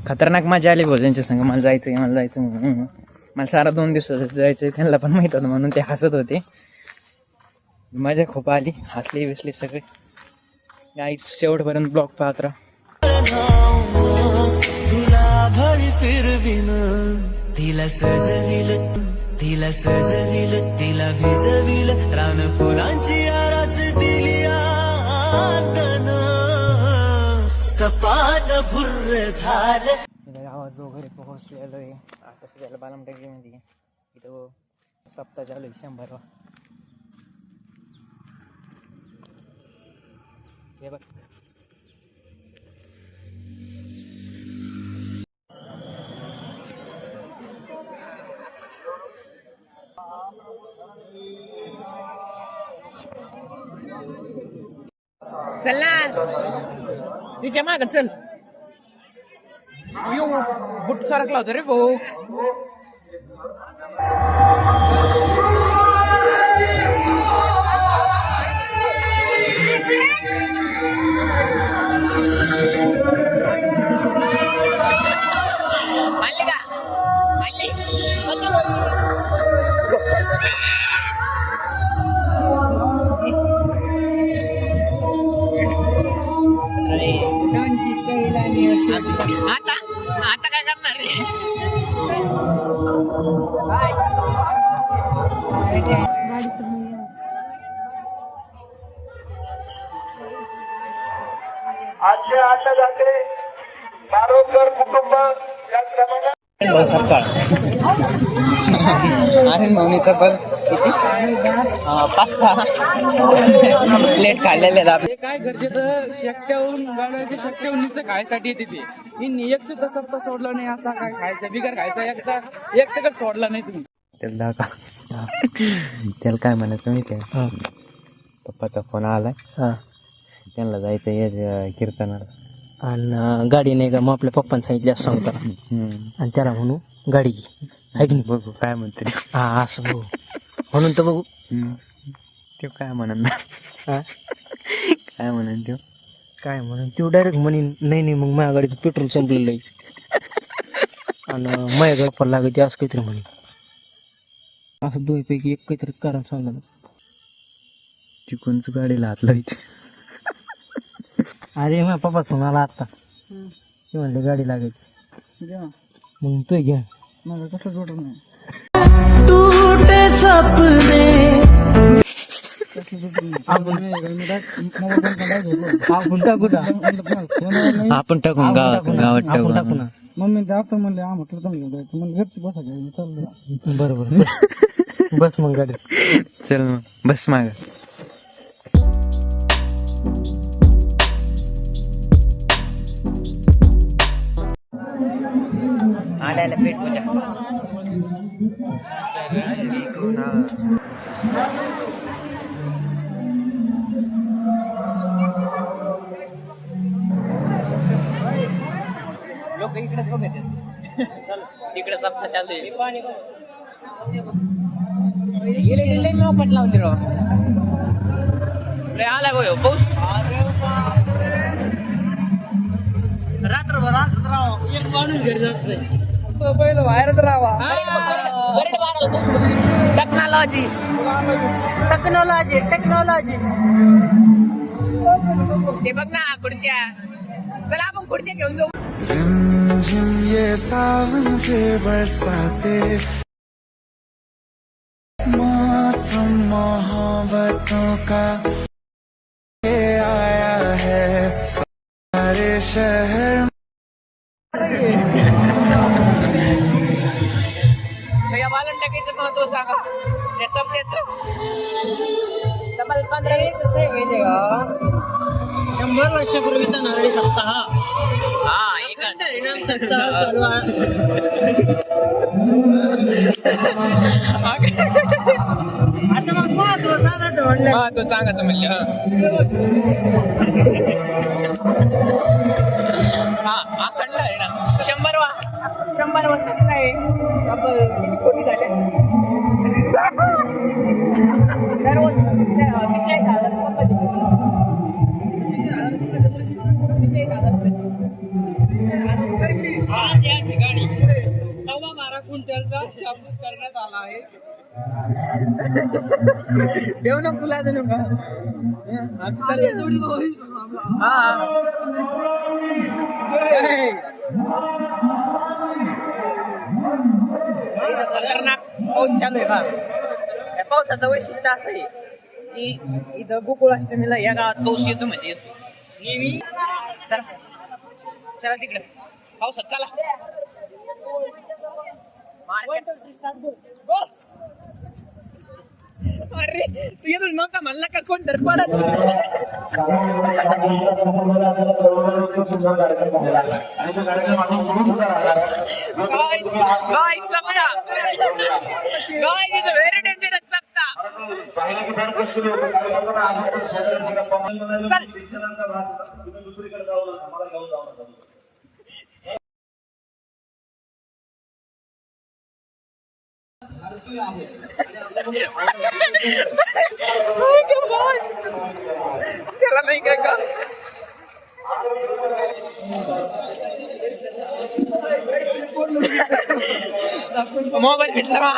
खतरनाक मजा आली बोल त्यांच्या संग. मला जायचं म्हणून. मला सारा 2 दिवस जायचं, त्यांना पण माहित होतं म्हणून ते हसत होते. मजा खूप आली, हसली बिसली सगळे. गाईच शेवटपर्यंत ब्लॉग पाहत राहा. तिला सजविल तिला भिजविल रान फुलांची आरास दिली सपाट भुर्र झालं. गावात जो घरी पोहोचलेलो आहे आता सध्याला बालमटाकीमध्ये. इथं सप्ताह चालू आहे 100वा. हे बघ चल ना तिच्या माग चल. येऊ बुट सरकला होता रे भाऊ. आणले का आता आता काय करणार रे. आजचे आशा जाते बारोकर कुटुंब आहे मम्मीचं पण किती 5-6 प्लेट खाल्लेले आहेत. काय गरजेचं एकट्यावरून गाड्याच्या शक्यवनीचं खायसाठी येते ते. मी एक सुद्धा सप्ताह सोडला नाही. असा काय खायचं बिगर खायचा एक सेकंड सोडला नाही तुम्ही. त्याला त्याला काय म्हणायचं माहिती आहे. पप्पाचा फोन आलाय, त्यांना जायचं कीर्तनाला. आणि गाडी नाही का मग आपल्या पप्पांनी सांगितले असं सांगता. आणि त्याला म्हणू गाडी घे आहे की नाही. बघू काय म्हणते. हा असं बघू म्हणून तर बघू. ते काय म्हणून काय म्हणून तो काय म्हणून तो डायरेक्ट म्हणेन नाही मग माझ्या गाडीचं पेट्रोल संपलेलं आहे आणि माझ्या गाडी पण लागायची असं काहीतरी म्हणे. असं दोन्हीपैकी एक काहीतरी कारण सांगा. चिकूनच गाडीला हात लावायची. अरे माझ्या पप्पा फोन आला आत्ता. ते म्हणले गाडी लागायची. मग तू घ्या मला कसं जोडून नाही. टूटे सपने आपण टाकून गावात टाकून मम्मी आपण म्हणले म्हटलं तुम्ही जायचं म्हणजे घरची बसा घ्यायला चाललं बरोबर बस मग गाडी चल मग बस माग आल्याला पेट पूजा लोक इकडेच बघत तिकडे सप्ताह चालू आहे गेले गेले मी पट लावली राव आलाय भाऊ पाऊस रात्रभर एक माणूस घरी जात नाही पहिलं बाहेरच राहावा टेक्नॉलॉजी टेक्नॉलॉजी टेक्नॉलॉजी ते बघ ना खुर्च्या चला आपण खुर्च्या घेऊन जाऊ रिमझिम ये सावन के बरसाते मौसम मोहब्बतों का ये आया है सारे शहर या बालन टाकायचं महत्व सांगा या सप्त्याचं डबल 15-20 आहे माहिती का 100 वर्षापूर्वीचा नारळी सप्ताह हा एक सप्ताह चालू आहे आता मग महत्व सांगायचं म्हणलं तो सांगायचं म्हणलं हा अखंड आहे ना 100 सप्ताह आहे डबल किती कोटी झाले दररोज 40,000 आज या ठिकाणी 12.25 क्विंटलचा शाबूत करण्यात आला आहे देऊ ना तुला देऊ का खतरनाक पाऊस चालू आहे का या पावसाचं वैशिष्ट्य असं आहे की इथं गोकुळाष्टमीला या गावात पाऊस येतो म्हणजे येतो चला चला तिकडे पावसात चला अरे तू येतो नव्हता म्हणला का कोण तर पडत व्हेरी डेंजरस सप्ता त्याला नाही काय का मोबाईल भेटला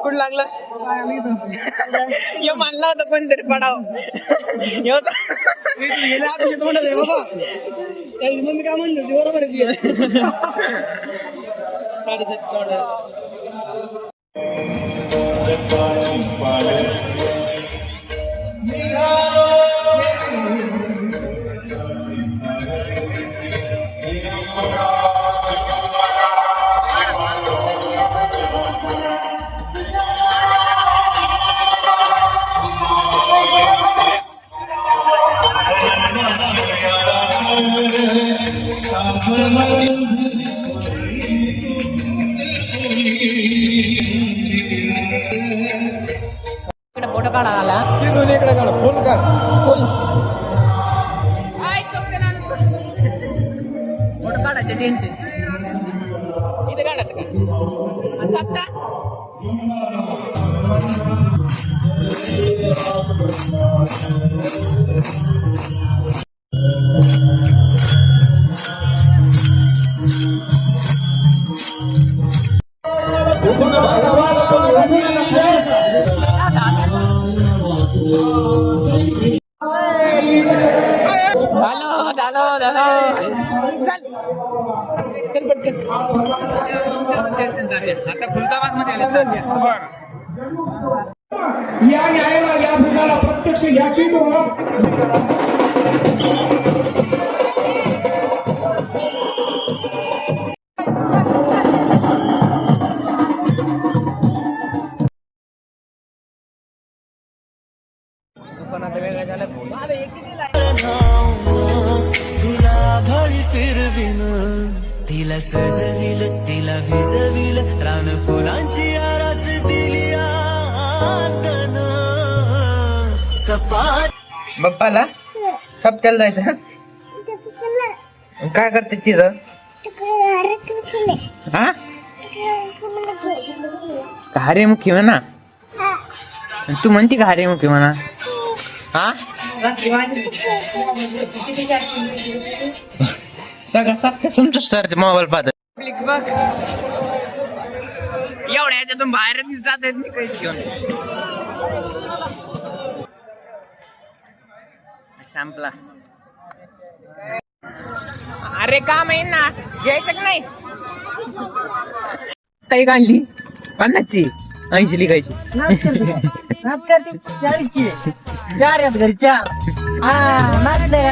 कुठं लागलं यो मानला होता कोणतरी पडाव मम्मी काय म्हणली होती बरोबर फोटो काढा आला इकडे काढ फुल काढ फोटो काढायचे त्यांचे इथे काढायचं का सप्ता झालो चल चल या न्यायाला या भुजाला प्रत्यक्ष याची तुला भळी फिरविन तिला सजविल तिला भिजविल रान फुलांची आरास दिली आगन सपाट बाप्पाला सप्त्याला जायचं काय करते तिथं हा हारेमुखी म्हणा तू म्हणती का हारेमुखी म्हणा हा सगळं सत्य समजू सरच मोबाईल पाहत बघ एवढ्या ह्याच्यातून बाहेर जात येत नाही काहीच घेऊन संपला अरे का माहिती ना घ्यायचं का नाही काही काढली 50ची 80 लिखायची 40ची 4 आहेत घरी 4 हा नाचले